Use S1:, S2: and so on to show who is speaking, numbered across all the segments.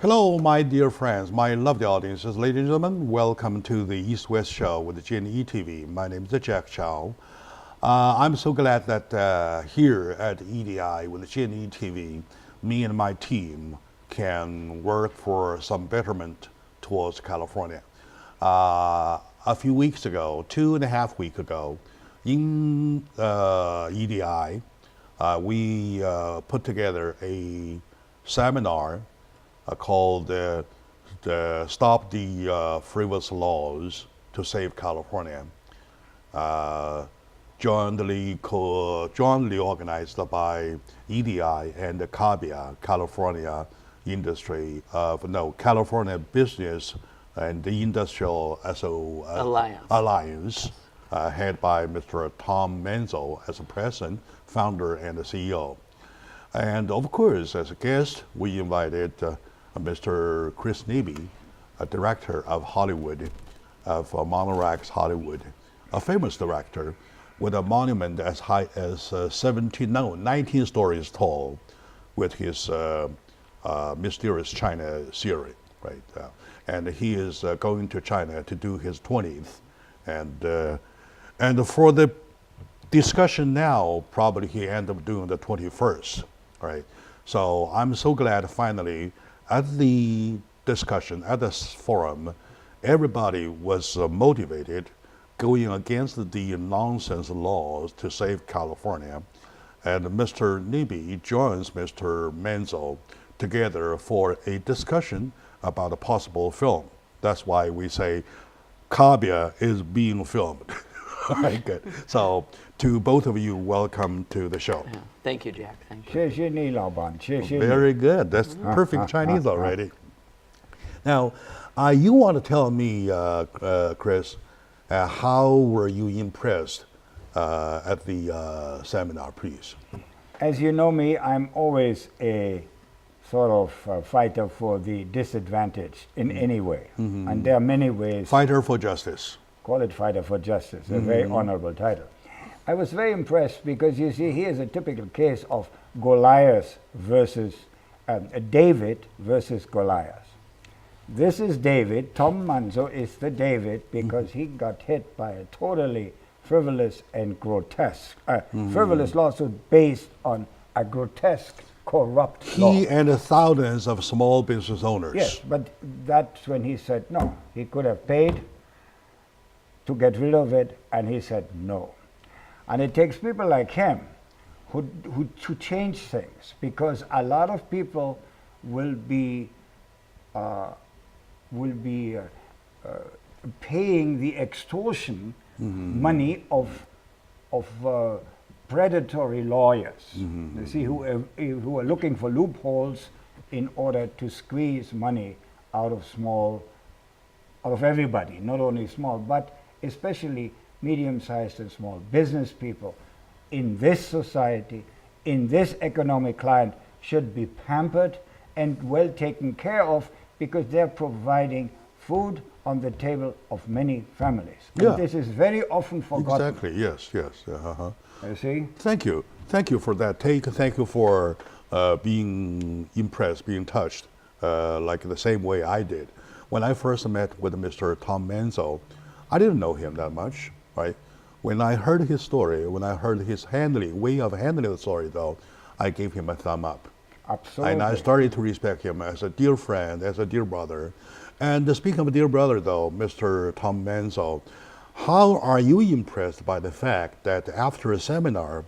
S1: Hello, my dear friends, my lovely audiences, ladies and gentlemen. Welcome to the East-West Show with GNE TV. My name is Jack Chow. I'm so glad that here at EDI with GNE TV, me and my team can work for some betterment towards California. A few weeks ago, 2.5 weeks ago, in EDI, we put together a seminar called Stop the Frivolous Laws to Save California, jointly organized by EDI and the CABIA, California California Business and the Industrial Alliance, head by Mr. Tom Menzel as a president, founder, and the CEO. And of course, as a guest, we invited Mr. Chris Neby, a director of Hollywood, of Monterey Hollywood, a famous director with a monument as high as 19 stories tall with his Mysterious China series, right? And he is going to China to do his 20th. And for the discussion now, probably he ended up doing the 21st, right? So I'm so glad finally at the discussion, at this forum, everybody was motivated going against the nonsense laws to save California. And Mr. Neby joins Mr. Menzel together for a discussion about a possible film. That's why we say CABIA is being filmed. All right, good. So to both of you, welcome to the show.
S2: Yeah. Thank you, Jack. Thank you.
S3: 谢谢你，老板，谢谢你。
S1: Very good. That's perfect Chinese already. Now, you want to tell me, Chris, how were you impressed at the seminar, please?
S3: As you know me, I'm always a sort of fighter for the disadvantaged in any way. And there are many ways.
S1: Fighter for justice.
S3: Call it fighter for justice, a very honorable title. I was very impressed because you see, here's a typical case of Goliath versus David versus Goliath. This is David. Tom Manzo is the David because he got hit by a totally frivolous and grotesque, frivolous lawsuit based on a grotesque, corrupt law.
S1: He and thousands of small business owners.
S3: Yes, but that's when he said no. He could have paid to get rid of it, and he said no. And it takes people like him who to change things, because a lot of people will be paying the extortion money of predatory lawyers. You see, who are looking for loopholes in order to squeeze money out of everybody, not only small, but especially medium-sized and small business people in this society, in this economic climate, should be pampered and well taken care of, because they're providing food on the table of many families.
S1: Yeah.
S3: And this is very often forgotten.
S1: Exactly, yes.
S3: You see?
S1: Thank you for that take. Thank you for being impressed, being touched, like the same way I did. When I first met with Mr. Tom Menzel, I didn't know him that much, right? When I heard his story, when I heard his way of handling the story, though, I gave him a thumb up.
S3: Absolutely.
S1: And I started to respect him as a dear friend, as a dear brother. And speaking of a dear brother, though, Mr. Tom Menzel, how are you impressed by the fact that after a seminar,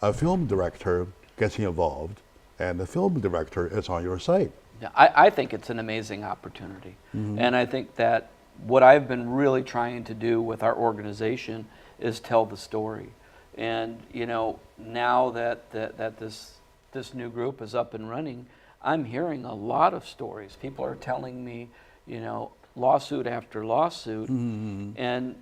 S1: a film director gets involved, and the film director is on your side?
S2: Yeah, I think it's an amazing opportunity. And I think that what I've been really trying to do with our organization is tell the story. And you know, now that this new group is up and running, I'm hearing a lot of stories. People are telling me, you know, lawsuit after lawsuit. And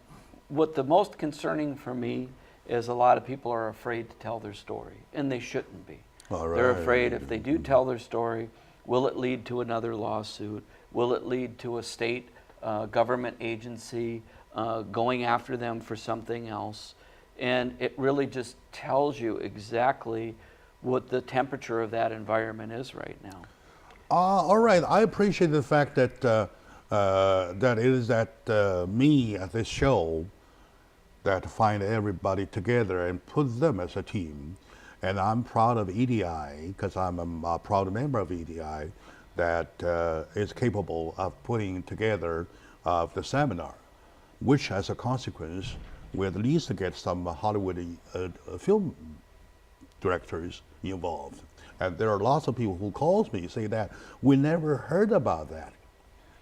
S2: what the most concerning for me is a lot of people are afraid to tell their story, and they shouldn't be. They're afraid if they do tell their story, will it lead to another lawsuit? Will it lead to a state government agency going after them for something else? And it really just tells you exactly what the temperature of that environment is right now.
S1: All right, I appreciate the fact that that it is me at this show that find everybody together and put them as a team. And I'm proud of EDI because I'm a proud member of EDI that is capable of putting together the seminar, which as a consequence will at least get some Hollywood film directors involved. And there are lots of people who calls me say that we never heard about that.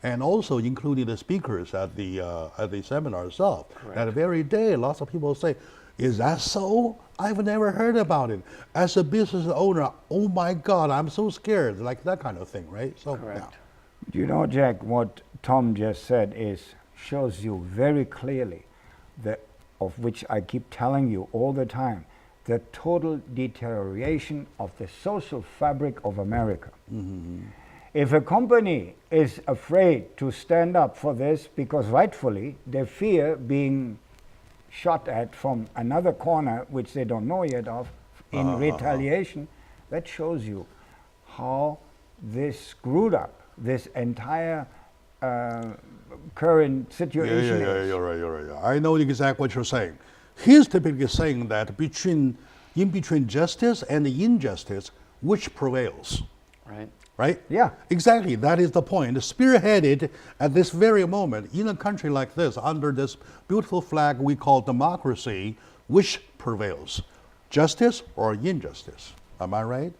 S1: And also including the speakers at the seminar itself.
S2: Correct.
S1: That very day, lots of people say, is that so? I've never heard about it. As a business owner, oh my God, I'm so scared, like that kind of thing, right? So,
S2: Correct.
S1: yeah.
S3: You know, Jack, what Tom just said shows you very clearly of which I keep telling you all the time, the total deterioration of the social fabric of America. Mm-hmm. If a company is afraid to stand up for this because rightfully they fear being shot at from another corner, which they don't know yet of, in retaliation, that shows you how this screwed up this entire current situation is.
S1: You're right. I know exactly what you're saying. He's typically saying that in between justice and injustice, which prevails?
S2: Right.
S1: Right?
S3: Yeah.
S1: Exactly. That is the point. Spearheaded at this very moment in a country like this, under this beautiful flag we call democracy, which prevails? Justice or injustice? Am I right?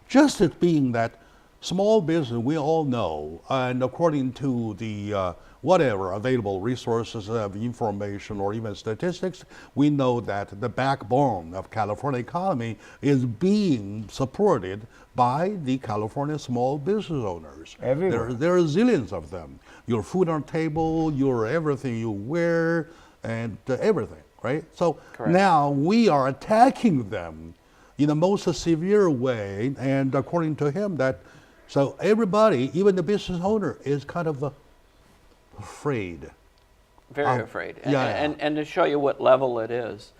S1: Justice being that small business, we all know, and according to the whatever available resources of information or even statistics, we know that the backbone of California economy is being supported by the California small business owners.
S3: Everywhere.
S1: There are zillions of them. Your food on table, your everything you wear, and everything, right? So
S2: Correct.
S1: now we are attacking them in the most severe way, and according to him, so everybody, even the business owner, is kind of afraid.
S2: Very afraid.
S1: yeah.
S2: And to show you what level it is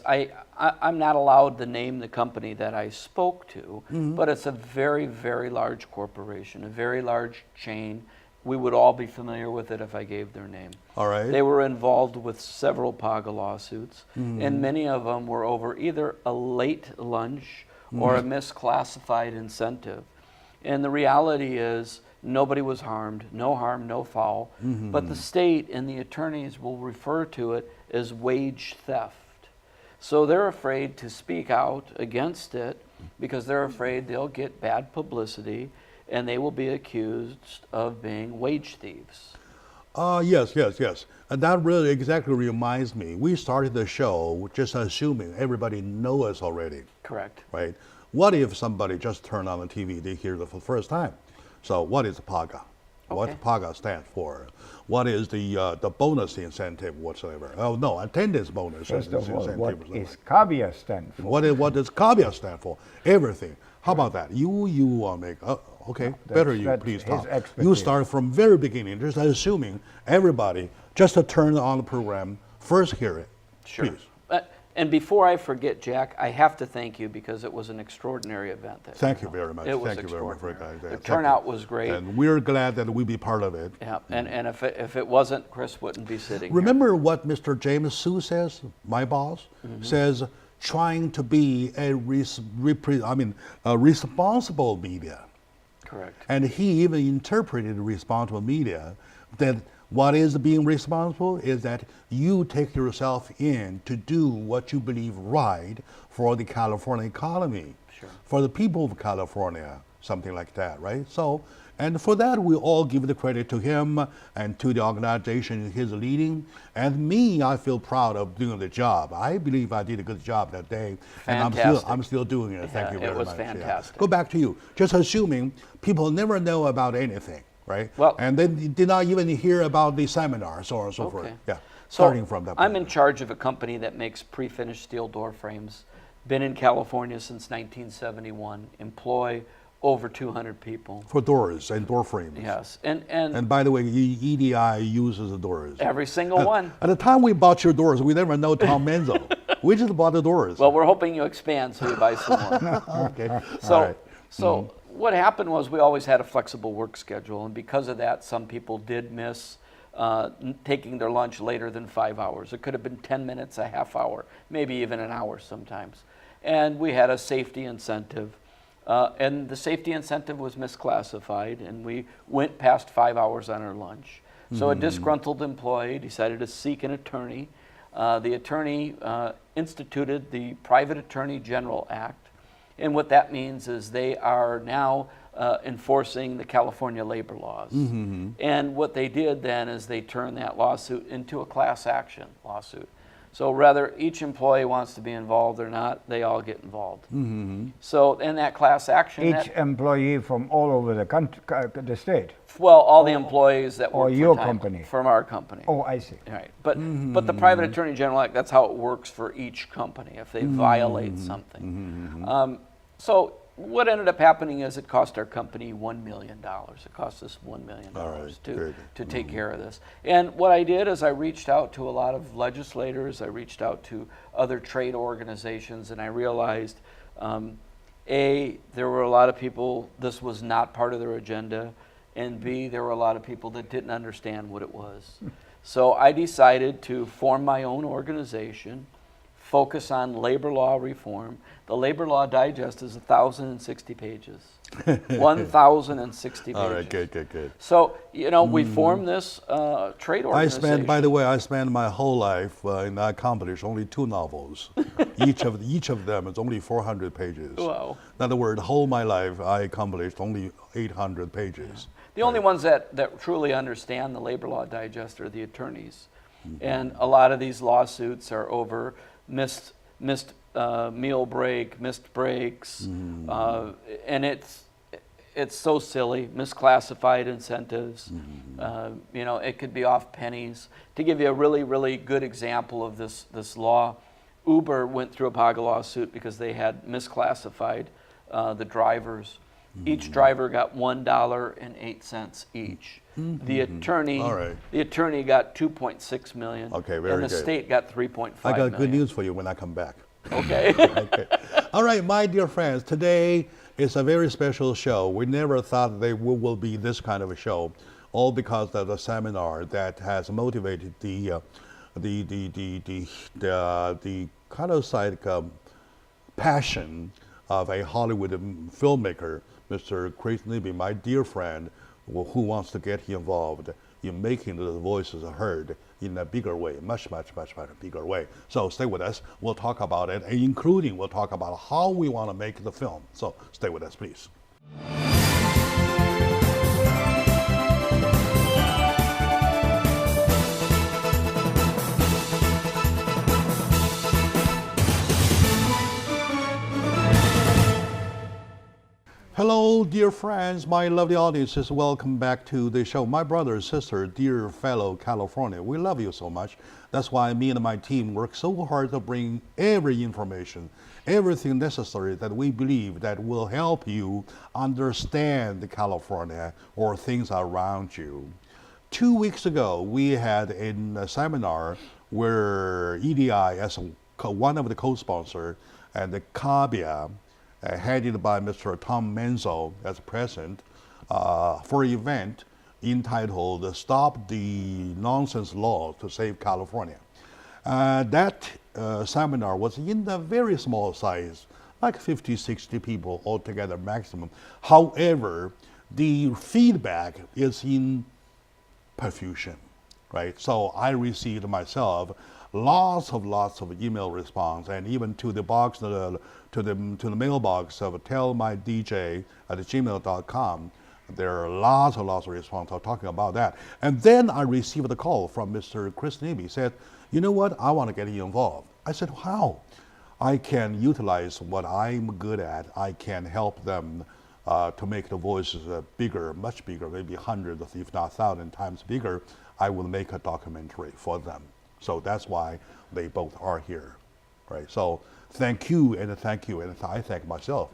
S2: I'm not allowed to name the company that I spoke to, but it's a very, very large corporation, a very large chain. We would all be familiar with it if I gave their name.
S1: All right.
S2: They were involved with several PAGA lawsuits, and many of them were over either a late lunch or a misclassified incentive. And the reality is, nobody was harmed, no harm, no foul, but the state and the attorneys will refer to it as wage theft. So they're afraid to speak out against it because they're afraid they'll get bad publicity and they will be accused of being wage thieves.
S1: Yes. And that really exactly reminds me. We started the show just assuming everybody knows us already,
S2: Correct.
S1: right? What if somebody just turned on the TV, they hear it for the first time? So what is PAGA? What
S2: Okay.
S1: PAGA stands for? What is the bonus incentive whatsoever? Oh no, attendance bonus
S3: First of all,
S1: incentive.
S3: what
S1: or something
S3: is
S1: like
S3: CABIA stand for?
S1: what does CABIA stand for? Everything. How about that? You make okay. Better you
S3: that's
S1: please
S3: his
S1: talk. You
S3: expertise.
S1: start from very beginning, just assuming everybody just to turn on the program first hear it.
S2: Sure.
S1: Please.
S2: And before I forget, Jack, I have to thank you because it was an extraordinary event.
S1: Thank you very much.
S2: It was
S1: Thank you very much for
S2: extraordinary.
S1: that.
S2: The
S1: Thank
S2: turnout
S1: you.
S2: was great.
S1: And we're glad that we be part of it.
S2: Yeah, and if it wasn't, Chris wouldn't be sitting
S1: Remember what Mr. James Su says, my boss, says trying to be a responsible media.
S2: here. Correct.
S1: And he even interpreted responsible media that what is being responsible is that you take yourself in to do what you believe right for the California economy,
S2: Sure.
S1: for the people of California, something like that, right? So, and for that, we all give the credit to him and to the organization he's leading. And me, I feel proud of doing the job. I believe I did a good job that day, and
S2: Fantastic.
S1: I'm still doing it. Thank
S2: Yeah,
S1: you
S2: it
S1: very
S2: was
S1: much.
S2: fantastic.
S1: Go back to you. Just assuming people never know about anything, right?
S2: Well-
S1: and they did not even hear about the seminar, so on and so forth.
S2: Okay.
S1: Yeah,
S2: So
S1: starting from that.
S2: I'm
S1: point.
S2: in charge of a company that makes pre-finished steel door frames. Been in California since 1971. Employ over 200 people.
S1: For doors and door frames.
S2: Yes, and
S1: And by the way, EDI uses the doors.
S2: every single one.
S1: At the time we bought your doors, we never know Tom Menzo. We just bought the doors.
S2: Well, we're hoping you expand so you buy some more.
S1: okay.
S2: So,
S1: All right.
S2: so what happened was we always had a flexible work schedule, and because of that, some people did miss taking their lunch later than 5 hours. It could have been 10 minutes, a half hour, maybe even an hour sometimes. And we had a safety incentive, and the safety incentive was misclassified, and we went past 5 hours on our lunch. So a disgruntled employee decided to seek an attorney. The attorney instituted the Private Attorney General Act, and what that means is they are now enforcing the California labor laws. And what they did then is they turned that lawsuit into a class action lawsuit. So whether each employee wants to be involved or not, they all get involved. So in that class action,
S3: Each employee from all over the country, the state.
S2: well, all the employees that work
S3: Or your
S2: for
S3: company.
S2: from our company.
S3: Oh, I see.
S2: Right, but the Private Attorney General Act, that's how it works for each company if they violate something. So what ended up happening is it cost our company $1 million. It cost us $1 million to take care of this. And what I did is I reached out to a lot of legislators, I reached out to other trade organizations, and I realized, A, there were a lot of people, this was not part of their agenda, and B, there were a lot of people that didn't understand what it was. So I decided to form my own organization, focus on labor law reform. The Labor Law Digest is 1,060 pages. 1,060 pages.
S1: All right, good.
S2: So, you know, we formed this trade organization.
S1: By the way, I spent my whole life and I accomplished only 2 novels. each of them is only 400 pages.
S2: Wow.
S1: In other words, whole my life, I accomplished only 800 pages.
S2: The only ones that truly understand the Labor Law Digest are the attorneys. And a lot of these lawsuits are over missed meal break, missed breaks, and it's so silly. Misclassified incentives. You know, it could be off pennies. To give you a really, really good example of this law, Uber went through a PAGA lawsuit because they had misclassified the drivers. Each driver got $1.08 each. The attorney got 2.6 million.
S1: Okay, very
S2: and the
S1: good.
S2: state got 3.5
S1: I got
S2: million.
S1: good news for you when I come back.
S2: Okay.
S1: Okay. All right, my dear friends, today is a very special show. We never thought there will be this kind of a show, all because of the seminar that has motivated the kind of like passion of a Hollywood filmmaker, Mr. Chris Nibby, my dear friend, who wants to get involved in making the voices heard in a bigger way, much bigger way. So stay with us. We'll talk about it, including we'll talk about how we want to make the film. So stay with us, please. Hello, dear friends, my lovely audiences. Welcome back to the show. My brother and sister, dear fellow California, we love you so much. That's why me and my team work so hard to bring every information, everything necessary that we believe that will help you understand California or things around you. 2 weeks ago, we had a seminar where EDI, as one of the co-sponsors, and the CABIA, headed by Mr. Tom Menzel as president, for an event entitled Stop the Nonsense Law to Save California. That seminar was in a very small size, like 50, 60 people altogether maximum. However, the feedback is in profusion, right? So I received myself lots of email response, and even to the box, to the mailbox of tellmydj@gmail.com. There are lots of response talking about that. And then I received a call from Mr. Chris Nibby. He said, you know what, I want to get you involved. I said, how? I can utilize what I'm good at. I can help them to make the voices bigger, much bigger, maybe hundreds, if not 1,000 times bigger. I will make a documentary for them. So that's why they both are here, right? So thank you, and I thank myself,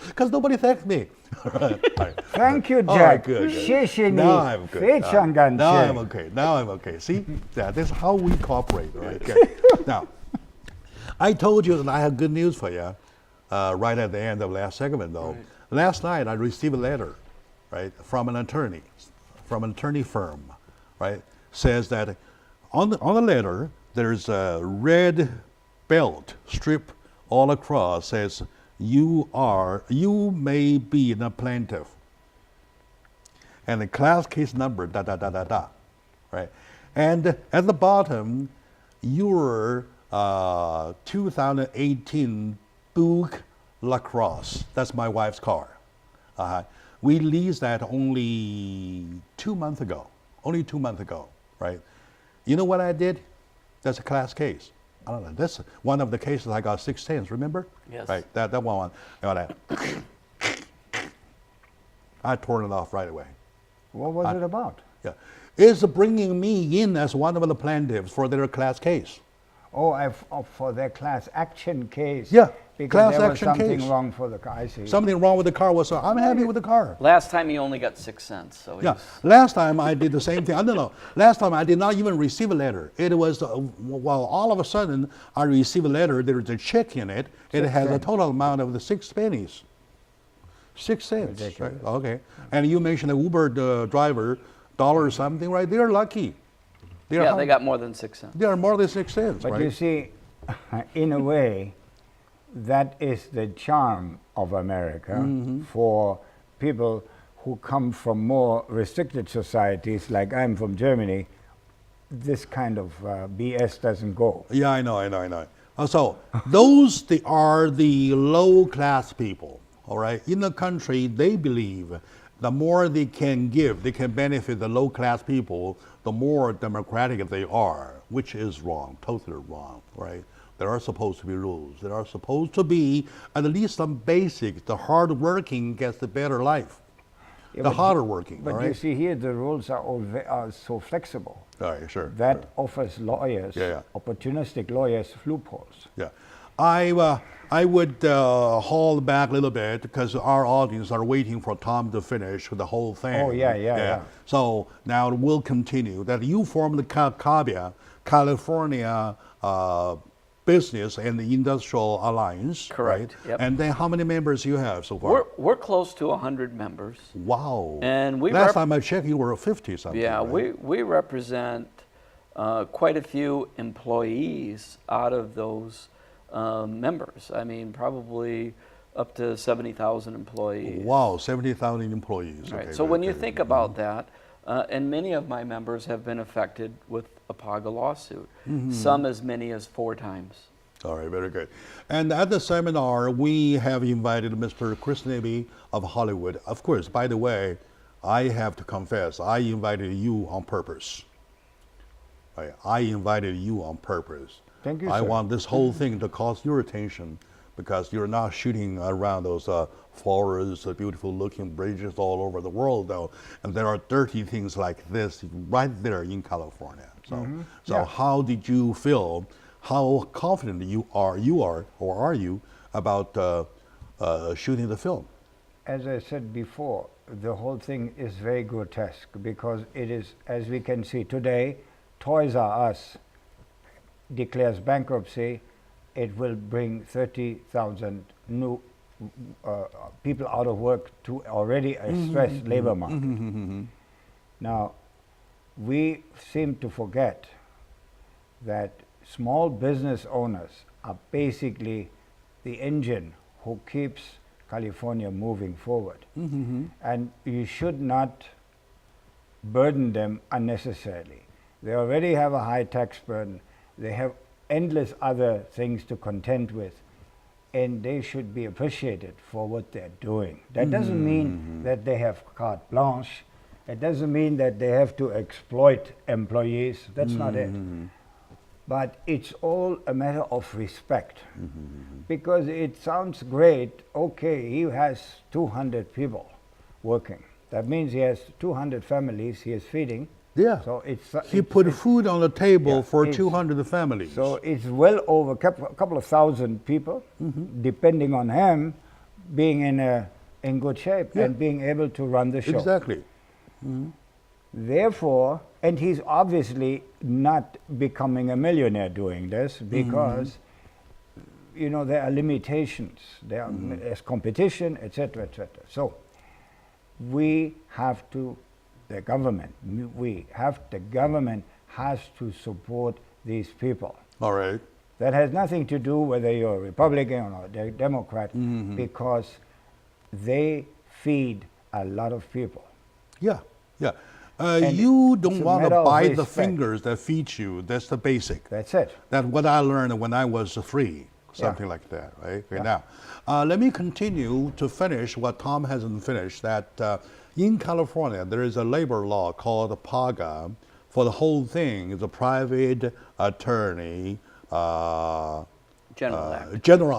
S1: because nobody thanked me. Right.
S3: Thank you, Jack.
S1: All right, good. Now I'm good. Now I'm okay. See, this is how we cooperate, right? Okay. Now, I told you that I have good news for you right at the end of last segment, though. last night I received a letter, right, from an attorney firm, right, says that on the letter there's a red belt strip all across, says you may be the plaintiff, and the class case number right, and at the bottom your 2018 Buick LaCrosse. That's my wife's car. We leased that only 2 months ago. Only 2 months ago, right? You know what I did? That's a class case. I don't know. That's one of the cases I got 6 cents. Remember?
S2: Yes.
S1: Right. That one. I tore it off right away.
S3: What was it about?
S1: Yeah, it's bringing me in as one of the plaintiffs for their class case.
S3: Oh, for their class action case.
S1: Yeah,
S3: because
S1: class
S3: there was
S1: action
S3: something
S1: case.
S3: wrong for the car. I see.
S1: Something wrong with the car was. I'm happy with the car.
S2: Last time he only got 6 cents. So
S1: Yeah,
S2: he's-
S1: last time I did the same thing. I don't know. Last time I did not even receive a letter. It was, well, all of a sudden I received a letter. There's a check in it. It has a total amount of the 6 pennies. 6 cents. Right?
S3: Ridiculous.
S1: Okay. And you mentioned the Uber driver, dollar something, right? They're lucky.
S2: yeah, they got more than 6 cents.
S1: They are more than 6 cents,
S3: But
S1: right?
S3: you see, in a way, that is the charm of America for people who come from more restricted societies, like I'm from Germany. This kind of BS doesn't go.
S1: Yeah, I know. So those are the low class people, all right? In the country, they believe the more they can give, they can benefit the low class people, the more democratic they are, which is wrong, totally wrong, right? There are supposed to be rules. There are supposed to be at least some basics. The hard working gets the better life.
S3: Yeah,
S1: The
S3: but
S1: harder working,
S3: But
S1: all
S3: you
S1: right?
S3: see here, the rules are so flexible.
S1: All right, sure.
S3: That
S1: sure.
S3: offers lawyers,
S1: Yeah.
S3: opportunistic lawyers, loopholes.
S1: Yeah, I would hold back a little bit because our audience are waiting for Tom to finish the whole thing.
S3: Oh, yeah.
S1: So now we'll continue. That you formed the CABIA, California Business and Industrial Alliance.
S2: Correct,
S1: Right?
S2: yep.
S1: And then how many members you have so far?
S2: We're close to 100 members.
S1: Wow.
S2: And we
S1: last time I checked, you were 50 something.
S2: Yeah,
S1: right?
S2: we represent quite a few employees out of those members. I mean, probably up to 70,000 employees.
S1: Wow, 70,000 employees.
S2: Right.
S1: Okay,
S2: So
S1: very
S2: when you
S1: good.
S2: think about that, and many of my members have been affected with a PAGA lawsuit, some as many as 4 times.
S1: All right, very good. And at the seminar, we have invited Mr. Chris Nibby of Hollywood. Of course, by the way, I have to confess, I invited you on purpose. Right, I invited you on purpose.
S3: Thank you,
S1: I
S3: sir.
S1: want this whole thing to cause your attention because you're not shooting around those forests, beautiful looking bridges all over the world, though. And there are dirty things like this right there in California. So,
S3: Yeah.
S1: how did you feel? How confident you are, or are you about shooting the film?
S3: As I said before, the whole thing is very grotesque because it is, as we can see today, Toys R Us declares bankruptcy. It will bring 30,000 new people out of work to already a stressed labor market. Now, we seem to forget that small business owners are basically the engine who keeps California moving forward. And you should not burden them unnecessarily. They already have a high tax burden. They have endless other things to contend with, and they should be appreciated for what they're doing. That doesn't mean that they have carte blanche. It doesn't mean that they have to exploit employees. That's not it. But it's all a matter of respect. Because it sounds great, okay, he has 200 people working. That means he has 200 families he is feeding.
S1: Yeah.
S3: So it's
S1: He put food on the table
S3: Yeah,
S1: for
S3: it's-
S1: 200 families.
S3: so it's well over a couple of thousand people, depending on him being in good shape
S1: Yeah.
S3: and being able to run the show.
S1: Exactly.
S3: Therefore, and he's obviously not becoming a millionaire doing this because there are limitations. There's competition, etc., etc. So we have to, the government has to support these people.
S1: All right.
S3: That has nothing to do whether you're a Republican or a Democrat, because they feed a lot of people.
S1: Yeah, yeah.
S3: And
S1: You
S3: it's
S1: don't
S3: a
S1: want to
S3: matter of
S1: bite the
S3: respect.
S1: fingers that feed you. That's the basic.
S3: That's it.
S1: That's what I learned when I was free, something like that, right? Okay, now, let me continue to finish what Tom hasn't finished, that in California, there is a labor law called PAGA. For the whole thing, it's a private attorney General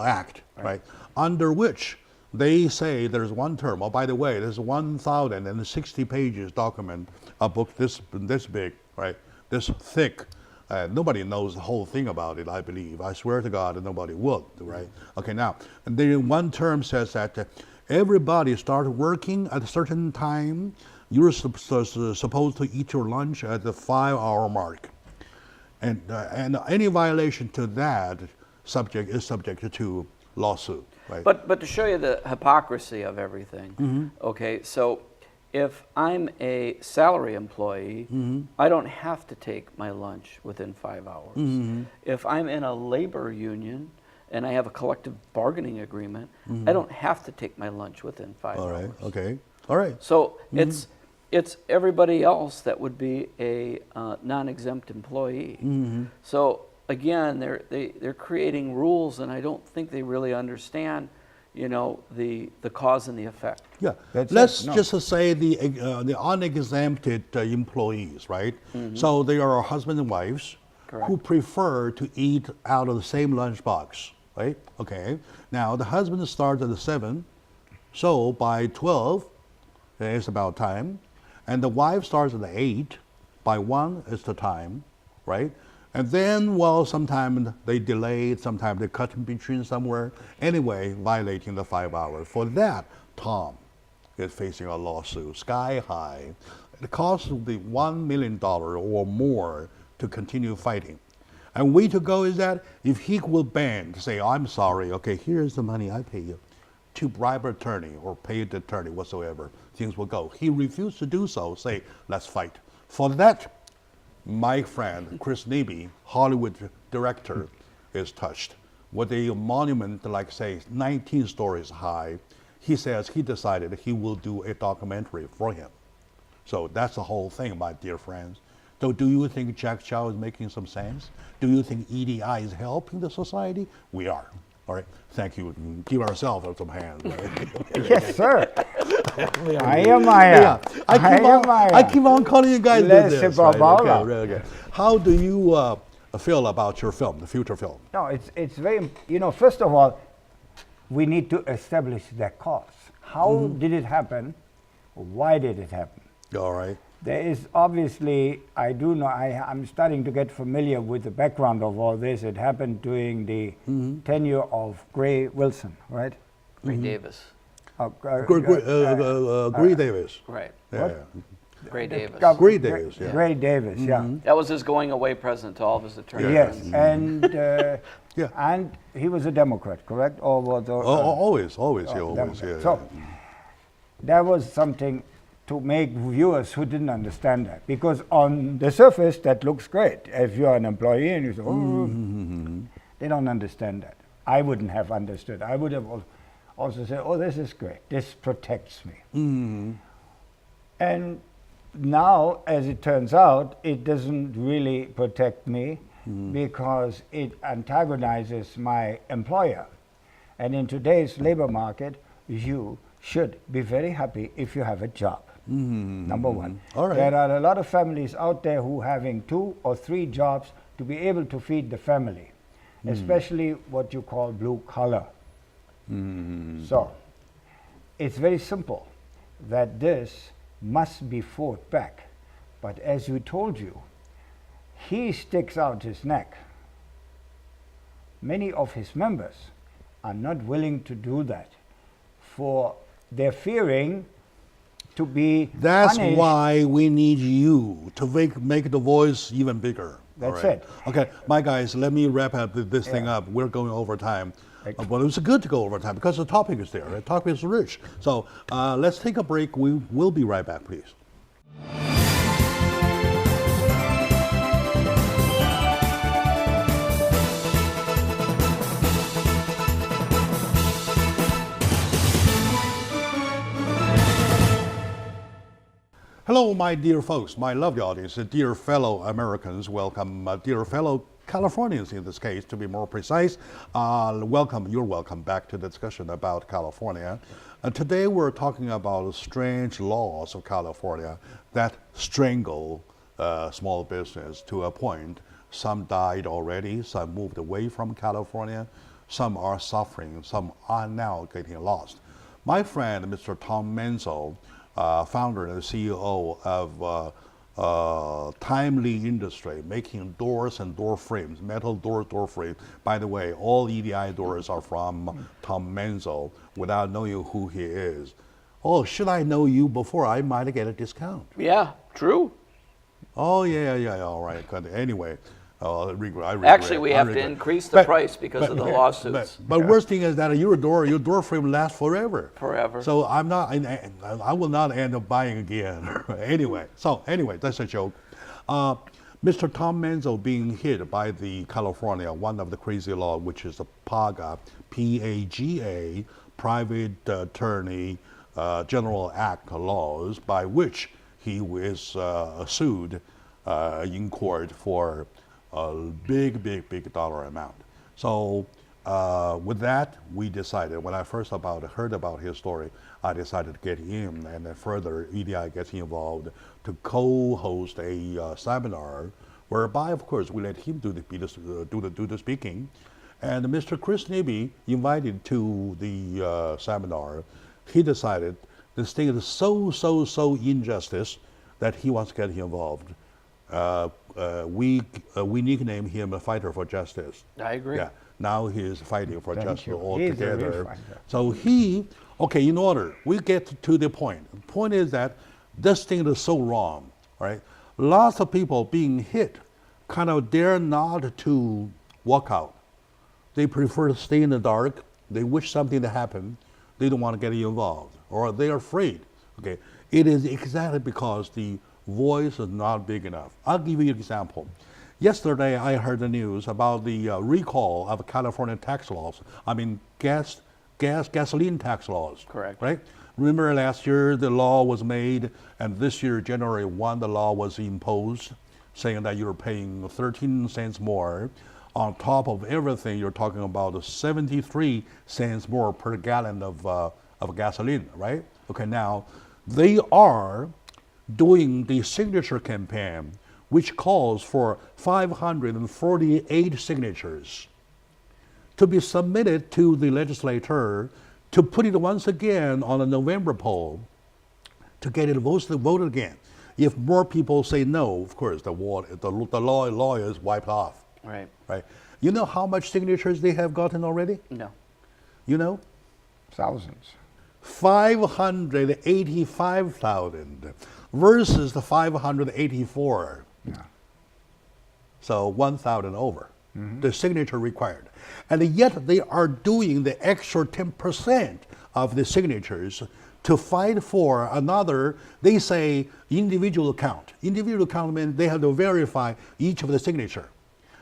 S1: Act, right? Under which they say there's one term. Oh, by the way, there's 1,060 pages document, a book this big, right? This thick. Nobody knows the whole thing about it, I believe. I swear to God, nobody would, right? Okay, now, and then one term says that everybody starts working at a certain time. You're supposed to eat your lunch at the 5-hour mark. And any violation to that is subject to lawsuit, right?
S2: But to show you the hypocrisy of everything, okay, so if I'm a salary employee, I don't have to take my lunch within 5 hours. If I'm in a labor union and I have a collective bargaining agreement, I don't have to take my lunch within 5
S1: All
S2: hours.
S1: right, okay, all right.
S2: So it's everybody else that would be a non-exempt employee. So again, they're creating rules, and I don't think they really understand, the cause and the effect.
S1: Yeah,
S3: That's
S1: let's
S3: it, no.
S1: just say the unexempted employees, right? So they are husband and wives who
S2: Correct.
S1: prefer to eat out of the same lunchbox, right? Okay. Now the husband starts at 7, so by 12, it's about time, and the wife starts at 8. By 1 is the time, right? And then, well, sometimes they delay, sometimes they cut in between somewhere. Anyway, violating the 5 hours. For that, Tom is facing a lawsuit, sky high. It costs the $1 million or more to continue fighting. And way to go is that if he will bend, say, I'm sorry, okay, here's the money I pay you, to bribe an attorney or pay the attorney whatsoever, things will go. He refused to do so, say, let's fight. For that, my friend, Chris Neby, Hollywood director, is touched. With a monument, like say, 19 stories high, he says he decided he will do a documentary for him. So that's the whole thing, my dear friends. So do you think Jack Chow is making some sense? Do you think EDI is helping the society? We are. All right, thank you. Give ourselves some hands. Right?
S3: Yes, sir. I
S1: keep on calling you guys
S3: Let's
S1: this.
S3: say
S1: Right?
S3: Barbara.
S1: Okay. How do you feel about your film, the future film?
S3: No, it's very, first of all, we need to establish the cause. How did it happen? Why did it happen?
S1: All right.
S3: There is obviously, I do know, I'm starting to get familiar with the background of all this. It happened during the tenure of Gray Wilson, right?
S2: Gray Davis.
S1: Gray Davis.
S2: Right.
S1: Yeah.
S2: Gray Davis.
S1: Gray Davis, yeah.
S3: Gray Davis, yeah.
S2: That was his going away present to all of his attorneys.
S3: Yes,
S2: friends.
S3: and
S1: Yeah.
S3: and he was a Democrat, correct? Or was
S1: Always,
S3: Democrat.
S1: yeah.
S3: So that was something to make viewers who didn't understand that, because on the surface that looks great. If you're an employee and you say, they don't understand that. I wouldn't have understood. I would have also said, oh, this is great. This protects me. And now, as it turns out, it doesn't really protect me because it antagonizes my employer. And in today's labor market, you should be very happy if you have a job. Number one.
S1: All right.
S3: There are a lot of families out there who are having 2 or 3 jobs to be able to feed the family, especially what you call blue collar. So it's very simple that this must be fought back. But as we told you, he sticks out his neck. Many of his members are not willing to do that, for they're fearing to be
S1: That's
S3: punished.
S1: why we need you to make the voice even bigger. All
S3: That's
S1: right.
S3: it.
S1: Okay, my guys, let me wrap up this thing
S3: Yeah.
S1: up. We're going over time.
S3: Excellent.
S1: But it was good to go over time because the topic is there. The topic is rich. So let's take a break. We will be right back, please. Hello, my dear folks, my lovely audience, dear fellow Americans, welcome, dear fellow Californians in this case, to be more precise. You're welcome back to the discussion about California. Today we're talking about strange laws of California that strangle small business to a point. Some died already, some moved away from California, some are suffering, some are now getting lost. My friend, Mr. Tom Menzel, founder and CEO of Timely Industry, making doors and door frames, metal doors, door frames. By the way, all EDI doors are from Tom Menzel without knowing who he is. Oh, should I know you before I might get a discount?
S2: Yeah, true.
S1: Oh, yeah, all right, good. Anyway, I regret.
S2: Actually, we
S1: I
S2: have to
S1: regret.
S2: increase the price because of the lawsuits.
S1: But worst thing is that your door frame lasts forever.
S2: Forever.
S1: So I will not end up buying again. Anyway, that's a joke. Mr. Tom Menzel being hit by the California, one of the crazy law, which is the PAGA, P-A-G-A, Private Attorney General Act laws, by which he was sued in court for a big dollar amount. So with that, we decided, when I first heard about his story, I decided to get him and then further EDI gets involved to co-host a seminar whereby, of course, we let him do the speaking. And Mr. Chris Nibby invited to the seminar. He decided this thing is so injustice that he wants to get involved. We nickname him a fighter for justice.
S2: I agree.
S1: Yeah. Now he is fighting for
S3: Thank
S1: justice
S3: you. He's a
S1: altogether.
S3: real fighter.
S1: So in order, we get to the point. The point is that this thing is so wrong, right? Lots of people being hit kind of dare not to walk out. They prefer to stay in the dark. They wish something to happen. They don't want to get involved, or they're afraid. Okay, it is exactly because the voice is not big enough. I'll give you an example. Yesterday, I heard the news about the recall of California tax laws. I mean, gasoline tax laws.
S2: Correct.
S1: Right? Remember last year the law was made, and this year, January 1, the law was imposed, saying that you're paying 13 cents more. On top of everything, you're talking about 73 cents more per gallon of gasoline, right? Okay, now, they are doing the signature campaign, which calls for 548 signatures to be submitted to the legislature to put it once again on a November poll to get it voted again. If more people say no, of course, the law is wiped off.
S2: Right.
S1: Right. You know how much signatures they have gotten already?
S2: No.
S1: You know?
S3: Thousands.
S1: 585,000 versus the 584.
S3: Yeah.
S1: So 1,000 over. The signature required. And yet they are doing the extra 10% of the signatures to fight for another, they say, individual count. Individual count means they have to verify each of the signature.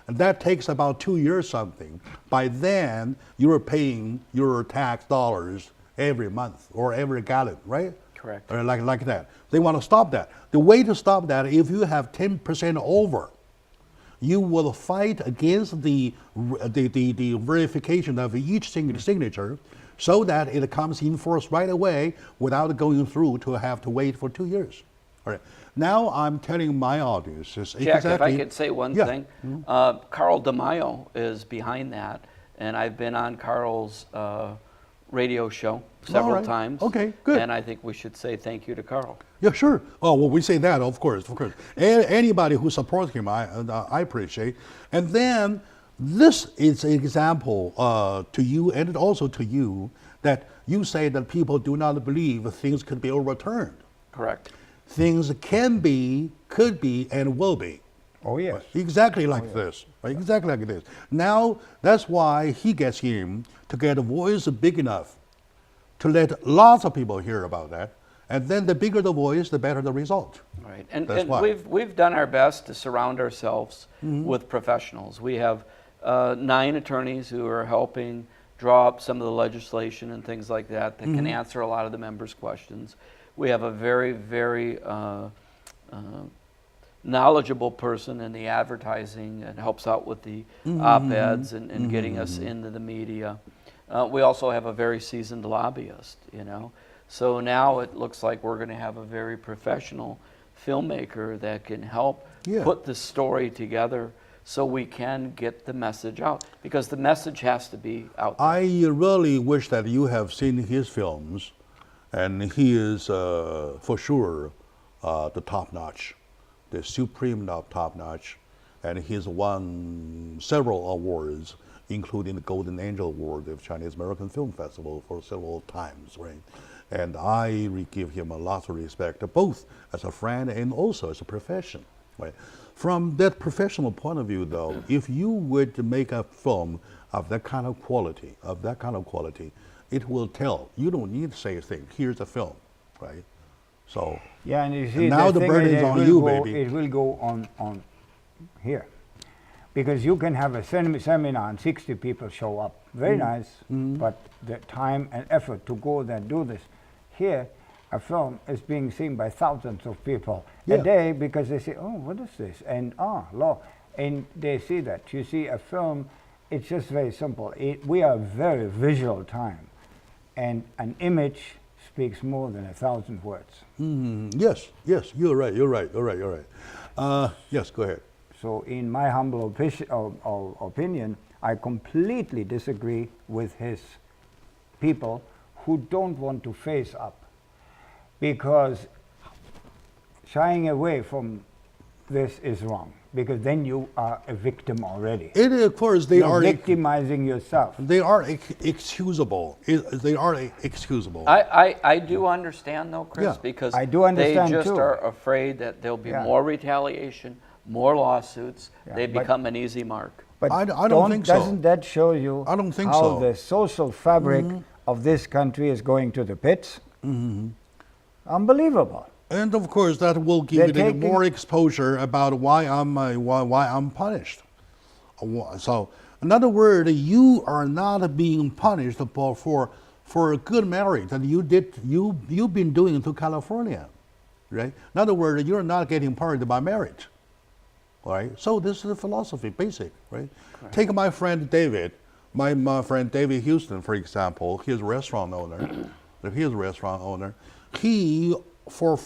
S1: And that takes about 2 years something. By then, you're paying your tax dollars every month or every gallon, right?
S2: Correct.
S1: Or like that. They want to stop that. The way to stop that, if you have 10% over, you will fight against the verification of each signature so that it comes in force right away without going through to have to wait for 2 years. All right. Now I'm telling my audience
S2: Jack, if I could say one thing.
S1: Mm-hmm.
S2: Carl DeMaio is behind that, and I've been on Carl's radio show several times.
S1: Okay, good.
S2: And I think we should say thank you to Carl.
S1: Yeah, sure. Oh, well, we say that, of course. Anybody who supports him, I appreciate. And then this is an example to you and also to you that you say that people do not believe things could be overturned.
S2: Correct.
S1: Things can be, could be, and will be.
S3: Oh, yes.
S1: Exactly like this, right? Exactly like this. Now, that's why he gets him to get a voice big enough to let lots of people hear about that. And then the bigger the voice, the better the result.
S2: Right, and
S1: why.
S2: we've done our best to surround ourselves with professionals. We have 9 attorneys who are helping draw up some of the legislation and things like that can answer a lot of the members' questions. We have a very, very knowledgeable person in the advertising and helps out with the op-eds and getting us into the media. We also have a very seasoned lobbyist, you know. So now it looks like we're going to have a very professional filmmaker that can help put the story together so we can get the message out, because the message has to be out there.
S1: I really wish that you have seen his films, and he is for sure the top notch, the supreme top notch, and he's won several awards, including the Golden Angel Award of Chinese American Film Festival for several times, right? And I give him a lot of respect, both as a friend and also as a profession, right? From that professional point of view, though, if you would make a film of that kind of quality, it will tell. You don't need to say a thing. Here's a film, right? So
S3: yeah, and you see,
S1: now the burden is on you,
S3: go,
S1: baby.
S3: It will go on here, because you can have a seminar and 60 people show up. Very nice, but the time and effort to go there and do this. Here, a film is being seen by thousands of people a day, because they say, oh, what is this? And law. And they see that. You see, a film, it's just very simple. We are a very visual time, and an image speaks more than 1,000 words.
S1: Yes, you're right. Yes, go ahead.
S3: So in my humble opinion, I completely disagree with his people who don't want to face up, because shying away from this is wrong, because then you are a victim already.
S1: Of course, they
S3: You're
S1: are
S3: victimizing yourself.
S1: They are excusable. They are excusable.
S2: I do understand, though, Chris,
S1: Yeah.
S2: because
S3: I do understand,
S2: they just
S3: too.
S2: are afraid that there'll be
S3: Yeah.
S2: more retaliation, more lawsuits.
S3: Yeah,
S2: They
S3: but-
S2: become an easy mark.
S3: But
S1: I don't think so.
S3: Doesn't that show you
S1: I don't think
S3: how
S1: so.
S3: the social fabric of this country is going to the pits? Unbelievable.
S1: And of course, that will give
S3: They're
S1: it more exposure about why I'm punished. So, in other words, you are not being punished for a good marriage that you've been doing to California, right? In other words, you're not getting punished by marriage, all right? So this is the philosophy, basic, right? Correct. Take my friend David, my friend David Houston, for example. He's a restaurant owner. He for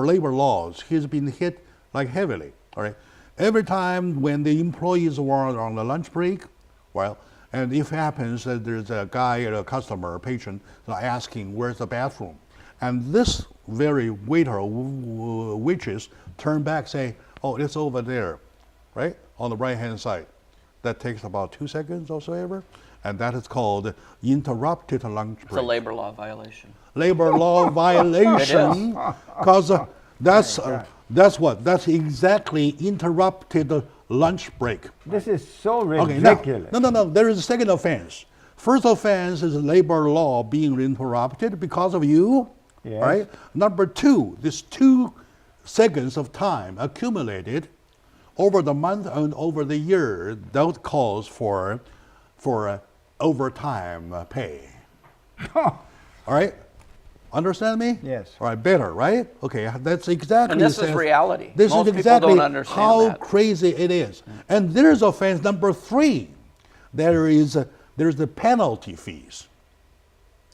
S1: labor laws, he's been hit like heavily. All right, every time when the employees were on the lunch break, well, and if it happens that there's a guy or a customer or patron asking where's the bathroom, and this very waiter or waitress turn back say, oh, it's over there, right on the right hand side. That takes about 2 seconds or so ever. And that is called interrupted lunch break.
S2: It's a labor law violation.
S1: Labor law violation, because that's exactly interrupted lunch break.
S3: This is so
S1: Okay,
S3: ridiculous.
S1: no. There is a second offense. First offense is labor law being interrupted because of you,
S3: Yes.
S1: right? Number 2, this 2 seconds of time accumulated over the month and over the year, that calls for overtime pay. All right? Understand me?
S3: Yes.
S1: All right, better, right? Okay, that's exactly.
S2: And this is reality.
S1: This
S2: Most
S1: is
S2: people
S1: exactly
S2: don't understand
S1: how
S2: that.
S1: crazy it is. And there's offense number 3. There's the penalty fees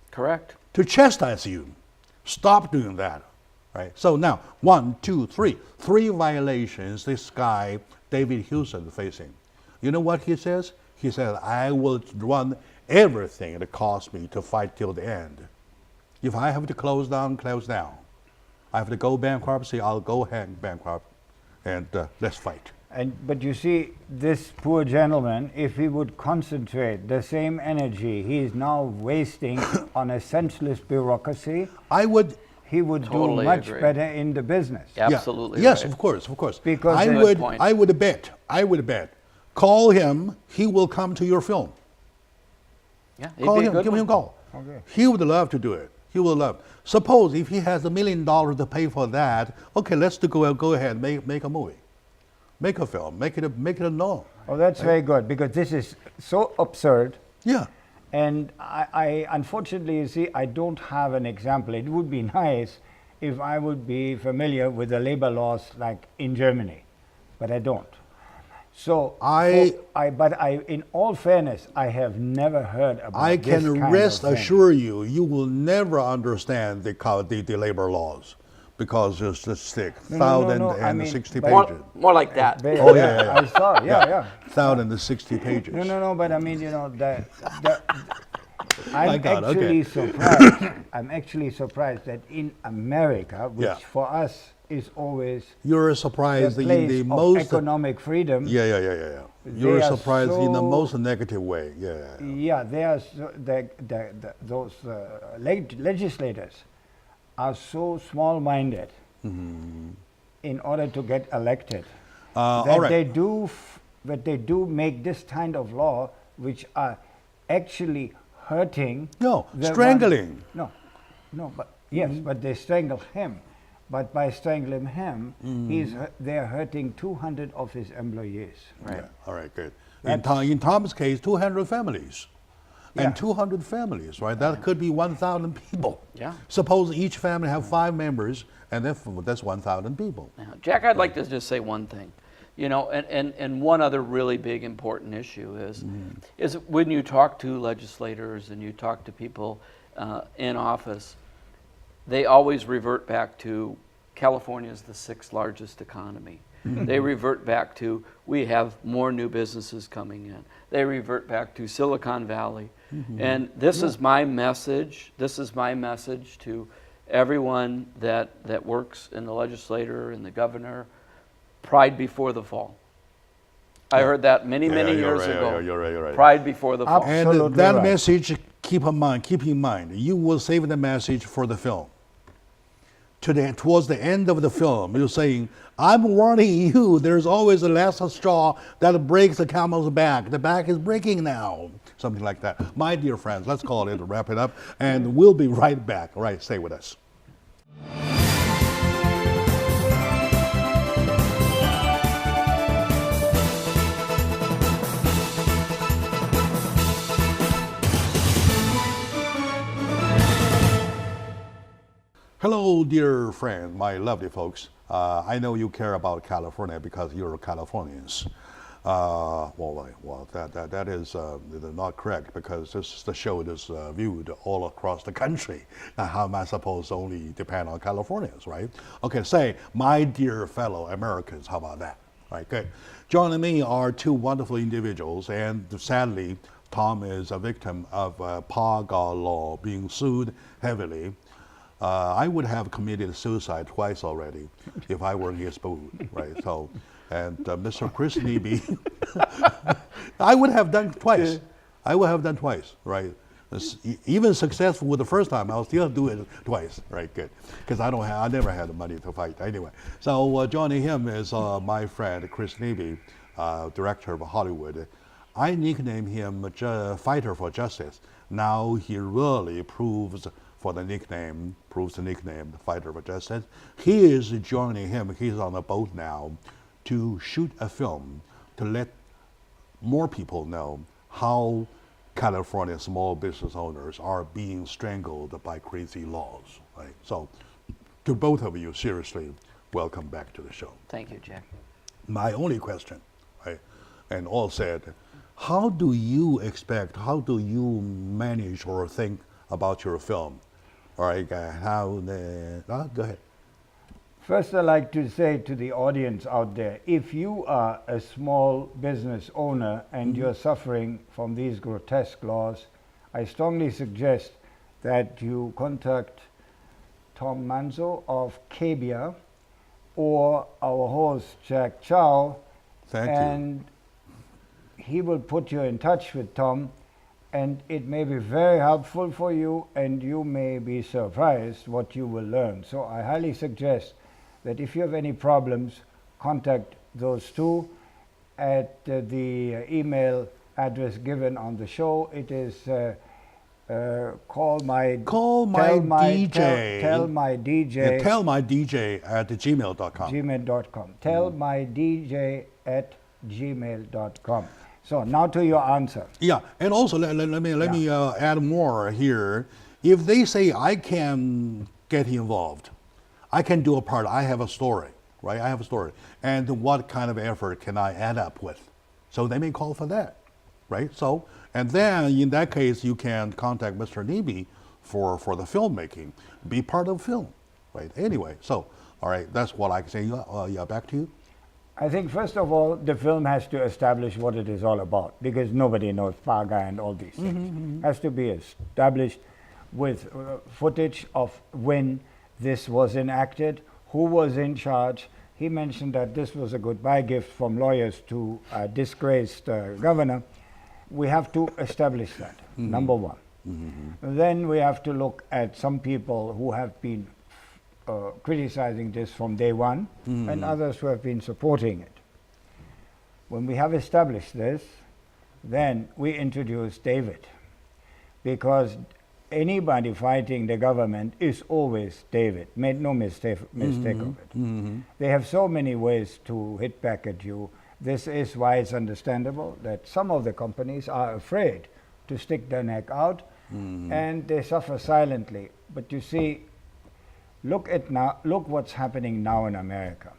S2: Correct.
S1: to chastise you. Stop doing that, right? So now, 1, 2, 3, 3 violations this guy David Houston facing. You know what he says? He said, I will run everything it costs me to fight till the end. If I have to close down. I have to go bankruptcy, I'll go bankrupt, and let's fight.
S3: But you see, this poor gentleman, if he would concentrate the same energy he is now wasting on a senseless bureaucracy,
S1: I would
S3: he would
S2: Totally
S3: do much
S2: agree.
S3: better in the business.
S1: Yeah.
S2: Absolutely.
S1: Yes,
S2: right.
S1: of course, of course.
S3: Because
S1: I
S3: Good
S1: would,
S2: point.
S1: I would bet. Call him. He will come to your film.
S2: Yeah, he'd
S1: Call
S2: be a
S1: him.
S2: good
S1: Give him a
S2: one.
S1: call.
S3: Okay.
S1: He would love to do it. He would love. Suppose if he has $1 million to pay for that, okay, let's go ahead, make a movie, make a film, make it a known.
S3: Oh, that's very good, because this is so absurd.
S1: Yeah.
S3: And I unfortunately, you see, I don't have an example. It would be nice if I would be familiar with the labor laws like in Germany, but I don't. So but in all fairness, I have never heard about
S1: I
S3: this
S1: can
S3: kind
S1: rest
S3: of thing.
S1: assure you, you will never understand the labor laws because it's just thick,
S3: No, I mean,
S1: 1,060
S3: but-
S1: pages.
S2: More like that.
S1: Oh, yeah.
S3: I saw, yeah.
S1: 1,060 pages.
S3: No, but I mean,
S1: My
S3: I'm
S1: God,
S3: actually
S1: okay.
S3: surprised. I'm actually surprised that in America, which
S1: Yeah.
S3: for us is always
S1: You're
S3: the
S1: surprised in
S3: place
S1: the
S3: of
S1: most
S3: economic freedom.
S1: Yeah. You're
S3: They are
S1: surprised in the
S3: so-
S1: most negative way. Yeah.
S3: Yeah, they are those legislators are so small-minded in order to get elected
S1: all
S3: that
S1: right.
S3: they do make this kind of law, which are actually hurting.
S1: No,
S3: the
S1: strangling.
S3: No, but yes, but they strangle him. But by strangling him, they're hurting 200 of his employees.
S2: Right.
S1: Yeah, all right, good.
S3: That's-
S1: In Tom's case, 200 families.
S3: Yeah.
S1: And 200 families, right? That could be 1,000 people.
S2: Yeah.
S1: Suppose each family have 5 members, and that's 1,000 people.
S2: Now, Jack, I'd like to just say one thing. You know, and one other really big important issue is when you talk to legislators and you talk to people in office, they always revert back to California is the 6th largest economy. They revert back to we have more new businesses coming in. They revert back to Silicon Valley. And this is my message. This is my message to everyone that works in the legislature and the governor. Pride before the fall. I heard that many years ago.
S1: You're right.
S2: Pride before the fall.
S1: And
S3: Absolutely
S1: that
S3: right.
S1: message, keep in mind, you will save the message for the film. Towards the end of the film, you're saying, I'm warning you, there's always a last straw that breaks the camel's back. The back is breaking now. Something like that. My dear friends, let's call it, wrap it up, and we'll be right back. All right, stay with us. Hello, dear friend, my lovely folks. I know you care about California because you're Californians. That is not correct because the show is viewed all across the country. Now, how am I supposed to only depend on Californians, right? Okay, say, my dear fellow Americans, how about that? Right, good. Joining me are 2 wonderful individuals, and sadly, Tom is a victim of PAGA law, being sued heavily. I would have committed suicide twice already if I were in his boot, right? So, and Mr. Chris Neby, I would have done twice. Right? Even successful with the first time, I'll still do it twice, right? Good, because I never had the money to fight anyway. So joining him is my friend Chris Neby, director of Hollywood. I nicknamed him Fighter for Justice. Now he really proves the nickname, the Fighter for Justice. He is joining him. He's on a boat now to shoot a film to let more people know how California small business owners are being strangled by crazy laws. Right. So, to both of you, seriously, welcome back to the show.
S2: Thank you, Jack.
S1: My only question, right, and all said, how do you manage or think about your film? All right, go ahead.
S3: First, I'd like to say to the audience out there, if you are a small business owner and you're suffering from these grotesque laws, I strongly suggest that you contact Tom Manzo of CABIA or our host, Jack Chow.
S1: Thank you.
S3: And he will put you in touch with Tom, and it may be very helpful for you, and you may be surprised what you will learn. So I highly suggest that if you have any problems, contact those two at the email address given on the show. It is tell my DJ. Tell my DJ.
S1: Yeah, tell my DJ at gmail.com.
S3: Gmail.com. Tell my DJ at gmail.com. So now to your answer.
S1: Yeah, and also let me add more here. If they say I can get involved, I can do a part. I have a story, right? I have a story, and what kind of effort can I add up with? So they may call for that, right? So, and then in that case, you can contact Mr. Nebe for the filmmaking, be part of the film, right? Anyway, so all right, that's what I can say. Yeah, back to you.
S3: I think first of all, the film has to establish what it is all about, because nobody knows PAGA and all these things. Has to be established with footage of when this was enacted, who was in charge. He mentioned that this was a goodbye gift from lawyers to a disgraced governor. We have to establish that, number one. Then we have to look at some people who have been criticizing this from day one, and others who have been supporting it. When we have established this, then we introduce David, because anybody fighting the government is always David. Make no mistake of it. They have so many ways to hit back at you. This is why it's understandable that some of the companies are afraid to stick their neck out, and they suffer silently. But you see, look what's happening now in America.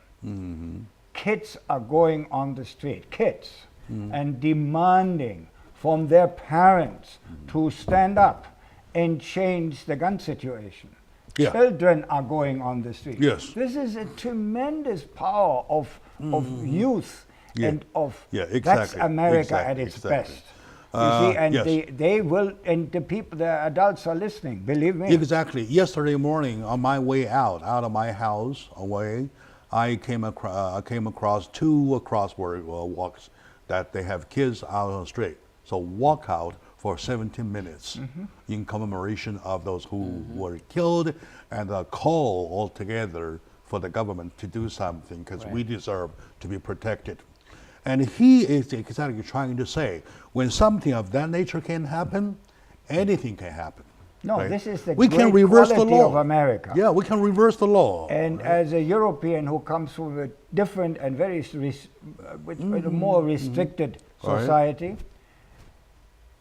S3: Kids are going on the street, kids, and demanding from their parents to stand up and change the gun situation.
S1: Yeah.
S3: Children are going on the street.
S1: Yes.
S3: This is a tremendous power of youth and of
S1: exactly.
S3: That's America at its best. You see, and
S1: yes.
S3: they will, and the people, the adults are listening, believe me.
S1: Exactly. Yesterday morning, on my way out of my house, I came across two crossword walks that they have kids out on the street. So walk out for 17 minutes in commemoration of those who were killed, and a call altogether for the government to do something, because we deserve to be protected. And he is exactly trying to say, when something of that nature can happen, anything can happen.
S3: No,
S1: right?
S3: this is the
S1: we
S3: great
S1: can reverse the
S3: quality
S1: law.
S3: of America.
S1: Yeah, we can reverse the law.
S3: And as a European who comes from a different and very with a more restricted society,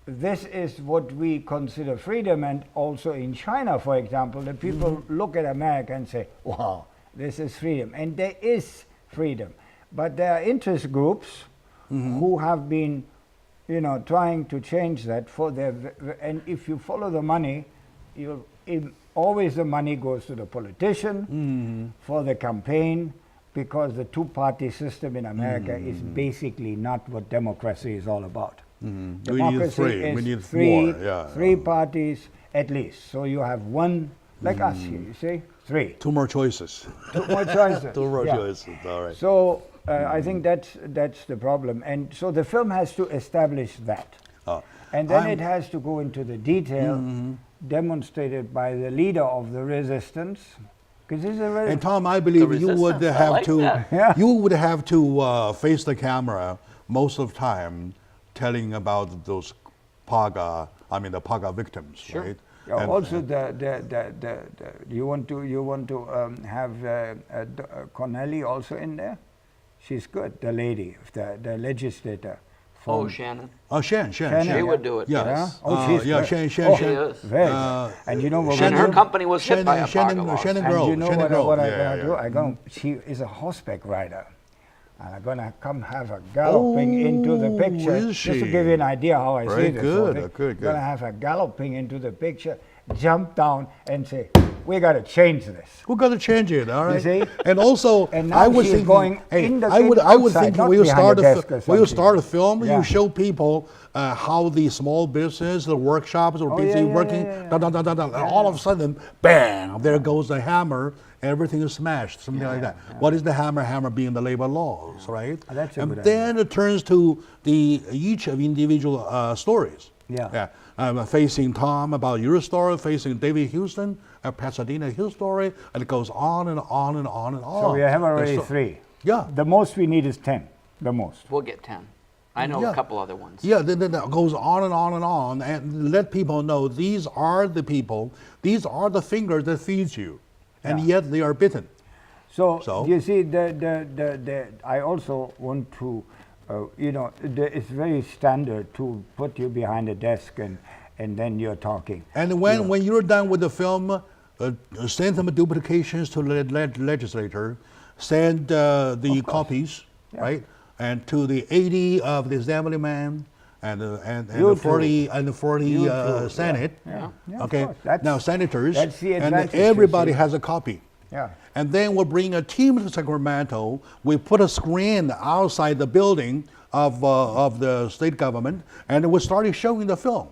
S3: this is what we consider freedom. And also in China, for example, the people look at America and say, wow, this is freedom. And there is freedom. But there are interest groups who have been, trying to change that for their. And if you follow the money, always the money goes to the politician for the campaign, because the two-party system in America is basically not what democracy is all about. Democracy
S1: we need
S3: is
S1: three
S3: parties at least. So you have one, like us here, you see, three.
S1: Two more choices.
S3: Two more choices.
S1: Two more choices. All right.
S3: So I think that's the problem, and so the film has to establish that, and then it has to go into the detail, demonstrated by the leader of the resistance.
S1: And Tom, I believe you would have you would have to face the camera most of the time, telling about those the PAGA victims, right?
S3: Yeah, and also you want to have Connelly also in there. She's good, the lady, the legislator.
S2: Shannon.
S1: Oh, Shannon.
S2: She would do it.
S1: Yes.
S3: She's
S1: Shannon.
S2: She is.
S3: Very. And you know what?
S2: And her company was hit by a PAGA law.
S1: Shannon
S3: And
S1: Grove.
S3: you know
S1: Shannon
S3: what I'm
S1: Grove.
S3: going to do? She is a horseback rider. And I'm going to come have her galloping into the picture.
S1: Is she?
S3: Just to give you an idea how I see this.
S1: Good.
S3: Going to have her galloping into the picture, jump down and say, we got to change this.
S1: We've got to change it, all right?
S3: You see?
S1: And also,
S3: And now
S1: I was
S3: she's
S1: thinking,
S3: going
S1: hey,
S3: in the
S1: I would
S3: outside,
S1: think
S3: not
S1: when you
S3: behind the desk or
S1: when you
S3: something.
S1: start a film,
S3: Yeah.
S1: you show people how the small business, the workshops are busy working, all of a sudden, bang, there goes the hammer, everything is smashed, something like that. What is the hammer? Hammer being the labor laws, right?
S3: That's a
S1: and
S3: good
S1: then it turns to each of individual stories.
S3: Yeah.
S1: Facing Tom about your story, facing David Houston, Pasadena Hill story, and it goes on and on and on and on.
S3: So we have already 3.
S1: Yeah.
S3: The most we need is 10. The most.
S2: We'll get 10. I know
S1: Yeah.
S2: a couple other ones.
S1: Yeah, then it goes on and on and on, and let people know these are the people, these are the fingers that feeds you, and
S3: Yeah.
S1: yet they are bitten.
S3: So,
S1: So?
S3: you see, I also want to, it's very standard to put you behind a desk and then you're talking.
S1: And when you're done with the film, send them duplications to the legislator, send the copies, right, and to the 80 of the Assembly man and the 40 Senate.
S3: Yeah,
S1: Okay,
S3: of course.
S1: now senators,
S3: that's the
S1: and
S3: advantage, you
S1: everybody
S3: see.
S1: has a copy.
S3: Yeah.
S1: And then we'll bring a team to Sacramento. We put a screen outside the building of the state government, and we started showing the film,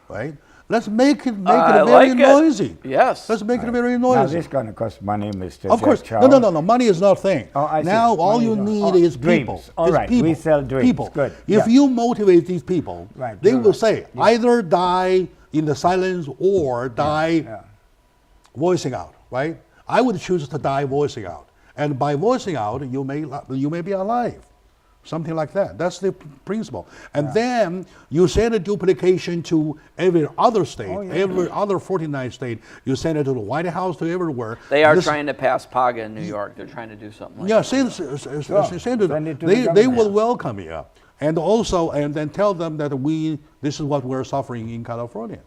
S1: right? Let's make it
S2: I
S1: very
S2: like it.
S1: noisy.
S2: Yes.
S1: Let's make it very
S3: Now
S1: noisy.
S3: this is going to cost money, Mr.
S1: Of course.
S3: Jack
S1: No.
S3: Charles.
S1: Money is not a thing.
S3: Oh, I see.
S1: Now all
S3: Money
S1: you
S3: is not-
S1: need
S3: oh,
S1: is people.
S3: dreams. All
S1: It's
S3: right.
S1: people.
S3: We sell dreams.
S1: People.
S3: Good.
S1: If
S3: Yeah.
S1: you motivate these people,
S3: Right,
S1: they
S3: you're
S1: will
S3: right.
S1: say either die in the silence or die
S3: Yeah.
S1: voicing out. Right? I would choose to die voicing out, and by voicing out, you may be alive. Something like that. That's the principle. And then you send a duplication to every other state,
S3: Oh, yeah.
S1: every other 49 state. You send it to the White House, to everywhere.
S2: They are
S1: This-
S2: trying to pass PAGA in New York. They're trying to do something like
S1: Yeah,
S2: that.
S1: send it
S3: Send it to the
S1: they
S3: government.
S1: will welcome you. And also, and then tell them that this is what we're suffering in California.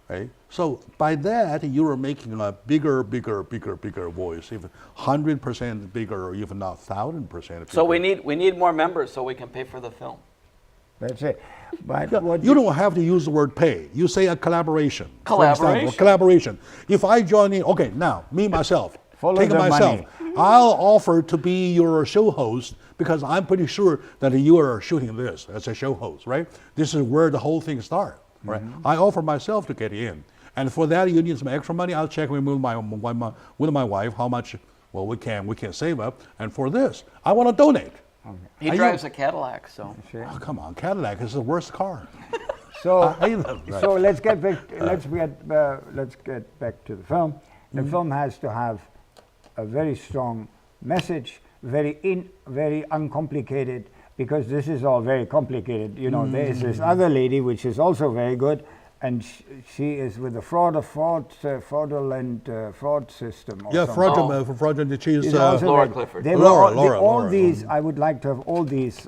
S1: Right? So by that, you are making a bigger voice, even 100% bigger, or even not 1,000% bigger.
S2: So we need more members so we can pay for the film.
S3: That's it. But
S1: Yeah,
S3: what
S1: you don't have to use the word pay. You say a collaboration. For example,
S2: Collaboration.
S1: collaboration. If I join in, okay, now, me, myself,
S3: Follow
S1: take
S3: the
S1: myself.
S3: money.
S1: I'll offer to be your show host because I'm pretty sure that you are shooting this as a show host, right? This is where the whole thing starts, right? I offer myself to get in. And for that, you need some extra money. I'll check with my wife how much, well, we can save up. And for this, I want to donate.
S2: He
S1: Are you-
S2: drives a Cadillac, so.
S1: Oh, come on, Cadillac is the worst car.
S3: So,
S1: I hate them. Right.
S3: so let's get back to the film. The film has to have a very strong message, very uncomplicated, because this is all very complicated. You know, there is this other lady which is also very good, and she is with the fraudulent fraud system. Or
S1: Yeah,
S3: something.
S1: fraudulent cheese.
S3: Is also
S2: Laura
S3: very-
S2: Clifford.
S3: They were
S1: Laura,
S3: all, they- all
S1: Laura.
S3: these. I would like to have all these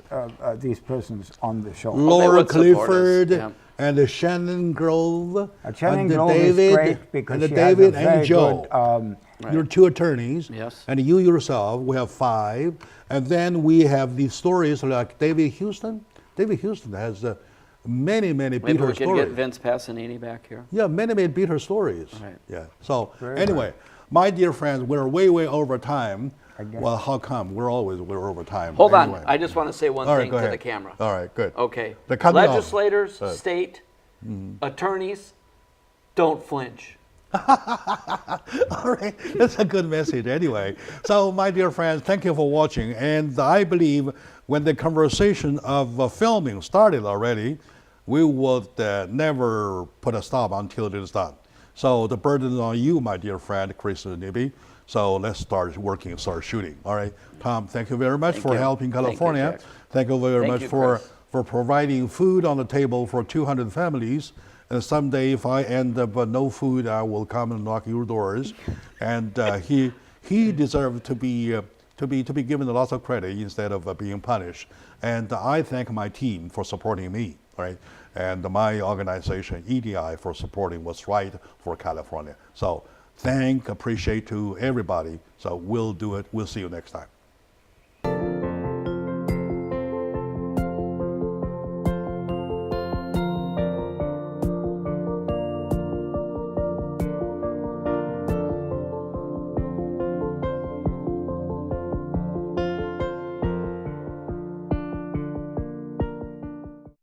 S3: persons on the show.
S1: Laura
S2: would support us,
S1: Clifford
S2: yeah.
S1: and the Shannon Grove.
S3: Shannon
S1: and the
S3: Grove
S1: David,
S3: is great because
S1: and the
S3: she
S1: David
S3: has a very
S1: and Joe.
S3: good.
S1: Your two attorneys.
S2: Yes.
S1: And you yourself. We have 5. And then we have these stories like David Houston. David Houston has many
S2: Maybe
S1: bitter
S2: we could
S1: stories.
S2: get Vince Passanini back here.
S1: Yeah, many bitter stories.
S2: Right.
S1: Yeah. So
S3: Very
S1: anyway, my dear friends, we're way over time.
S3: Again.
S1: Well, how come? We're over time.
S2: Hold
S1: Anyway.
S2: on. I just want to say one
S1: All right,
S2: thing
S1: go
S2: to
S1: ahead.
S2: the camera.
S1: All right, good.
S2: Okay.
S1: They're cutting off.
S2: Legislators, state, attorneys, don't flinch.
S1: All right, that's a good message anyway. So, my dear friends, thank you for watching. And I believe when the conversation of filming started already, we would never put a stop until it is done. So the burden is on you, my dear friend, Chris Nibby. So let's start working, start shooting. All right, Tom, thank you very much
S2: Thank
S1: for
S2: you.
S1: helping
S2: Thank you,
S1: California.
S2: Jack.
S1: Thank you very
S2: Thank
S1: much
S2: you,
S1: for
S2: Chris.
S1: providing food on the table for 200 families. And someday, if I end up with no food, I will come and knock your doors. And he deserves to be given lots of credit instead of being punished. And I thank my team for supporting me, right? And my organization, EDI, for supporting what's right for California. So appreciate to everybody. So we'll do it. We'll see you next time.